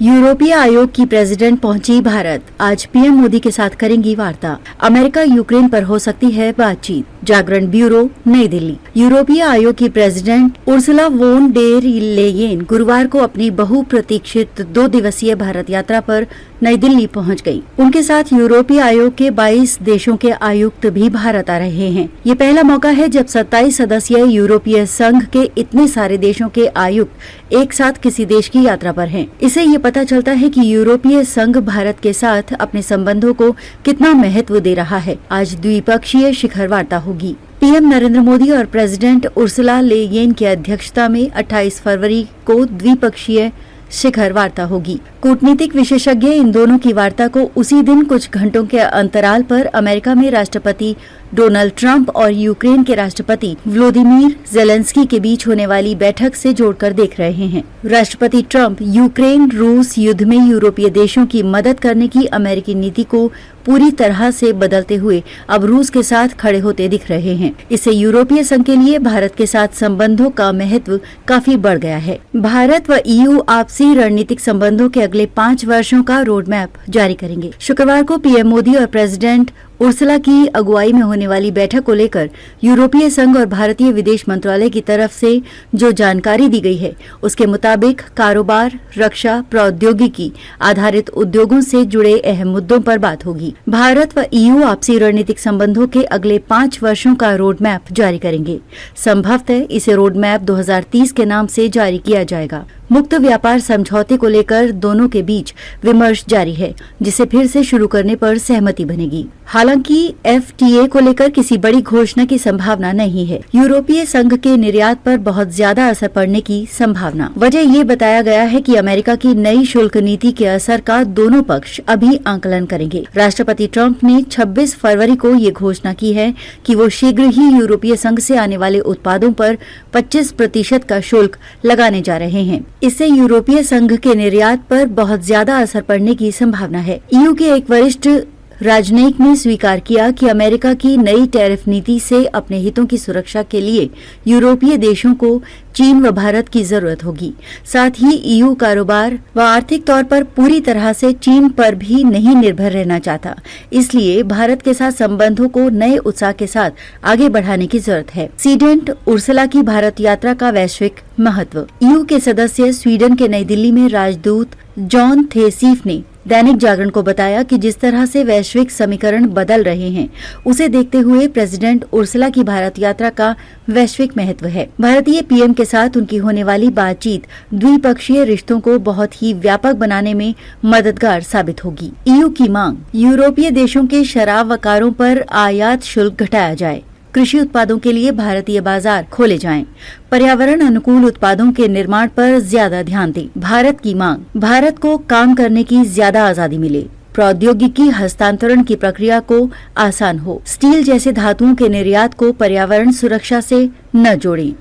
यूरोपीय आयोग की प्रेसिडेंट पहुंची भारत। आज पीएम मोदी के साथ करेंगी वार्ता। अमेरिका यूक्रेन पर हो सकती है बातचीत। जागरण ब्यूरो, नई दिल्ली। यूरोपीय आयोग की प्रेसिडेंट उर्सुला वोन डेर लेयेन गुरुवार को अपनी बहुप्रतीक्षित 2 दिवसीय भारत यात्रा पर नई दिल्ली पहुंच गई। उनके साथ यूरोपीय आयोग के 22 देशों के आयुक्त भी भारत आ रहे हैं। ये पहला मौका है जब 27 सदस्यीय यूरोपीय संघ के इतने सारे देशों के आयुक्त एक साथ किसी देश की यात्रा पर हैं। इससे ये पता चलता है कि यूरोपीय संघ भारत के साथ अपने संबंधों को कितना महत्व दे रहा है। आज द्विपक्षीय शिखर वार्ता होगी। पीएम नरेंद्र मोदी और प्रेसिडेंट उर्सुला लेयेन की अध्यक्षता में 28 फरवरी को द्विपक्षीय शिखर वार्ता होगी। कूटनीतिक विशेषज्ञ इन दोनों की वार्ता को उसी दिन कुछ घंटों के अंतराल पर अमेरिका में राष्ट्रपति डोनाल्ड ट्रंप और यूक्रेन के राष्ट्रपति व्लादिमीर ज़ेलेंस्की के बीच होने वाली बैठक से जोड़कर देख रहे हैं। राष्ट्रपति ट्रंप यूक्रेन रूस युद्ध में यूरोपीय देशों की मदद करने की अमेरिकी नीति को पूरी तरह से बदलते हुए अब रूस के साथ खड़े होते दिख रहे हैं। इससे यूरोपीय संघ के लिए भारत के साथ संबंधों का महत्व काफी बढ़ गया है। भारत व ईयू आपसी रणनीतिक संबंधों के अगले 5 वर्षों का रोड मैप जारी करेंगे। शुक्रवार को पीएम मोदी और प्रेसिडेंट उर्सुला की अगुवाई में होने वाली बैठक को लेकर यूरोपीय संघ और भारतीय विदेश मंत्रालय की तरफ से जो जानकारी दी गई है, उसके मुताबिक कारोबार, रक्षा, प्रौद्योगिकी आधारित उद्योगों से जुड़े अहम मुद्दों पर बात होगी। भारत व ईयू आपसी रणनीतिक संबंधों के अगले 5 वर्षों का रोड मैप जारी करेंगे। संभवतः इसे रोड मैप 2030 के नाम से जारी किया जाएगा। मुक्त व्यापार समझौते को लेकर दोनों के बीच विमर्श जारी है, जिसे फिर से शुरू करने पर सहमति बनेगी। हालांकि एफटीए को लेकर किसी बड़ी घोषणा की संभावना नहीं है। यूरोपीय संघ के निर्यात पर बहुत ज्यादा असर पड़ने की संभावना। वजह ये बताया गया है कि अमेरिका की नई शुल्क नीति के असर का दोनों पक्ष अभी आंकलन करेंगे। राष्ट्रपति ट्रंप ने 26 फरवरी को ये घोषणा की है कि वो शीघ्र ही यूरोपीय संघ से आने वाले उत्पादों पर 25% का शुल्क लगाने जा रहे हैं। इससे यूरोपीय संघ के निर्यात पर बहुत ज्यादा असर पड़ने की संभावना है। ईयू के एक वरिष्ठ राजनयिक ने स्वीकार किया कि अमेरिका की नई टैरिफ नीति से अपने हितों की सुरक्षा के लिए यूरोपीय देशों को चीन व भारत की जरूरत होगी। साथ ही ईयू कारोबार व आर्थिक तौर पर पूरी तरह से चीन पर भी नहीं निर्भर रहना चाहता। इसलिए भारत के साथ संबंधों को नए उत्साह के साथ आगे बढ़ाने की जरूरत है। प्रेसिडेंट उर्सुला की भारत यात्रा का वैश्विक महत्व। ईयू के सदस्य स्वीडन के नई दिल्ली में राजदूत जॉन थेसीफ ने दैनिक जागरण को बताया कि जिस तरह से वैश्विक समीकरण बदल रहे हैं, उसे देखते हुए प्रेसिडेंट उर्सुला की भारत यात्रा का वैश्विक महत्व है। भारतीय पीएम के साथ उनकी होने वाली बातचीत द्विपक्षीय रिश्तों को बहुत ही व्यापक बनाने में मददगार साबित होगी। ईयू की मांग, यूरोपीय देशों के शराब व कारों पर आयात शुल्क घटाया जाए। कृषि उत्पादों के लिए भारतीय बाजार खोले जाएं। पर्यावरण अनुकूल उत्पादों के निर्माण पर ज्यादा ध्यान दें। भारत की मांग, भारत को काम करने की ज्यादा आजादी मिले। प्रौद्योगिकी हस्तांतरण की प्रक्रिया को आसान हो। स्टील जैसे धातुओं के निर्यात को पर्यावरण सुरक्षा से न जोड़ें।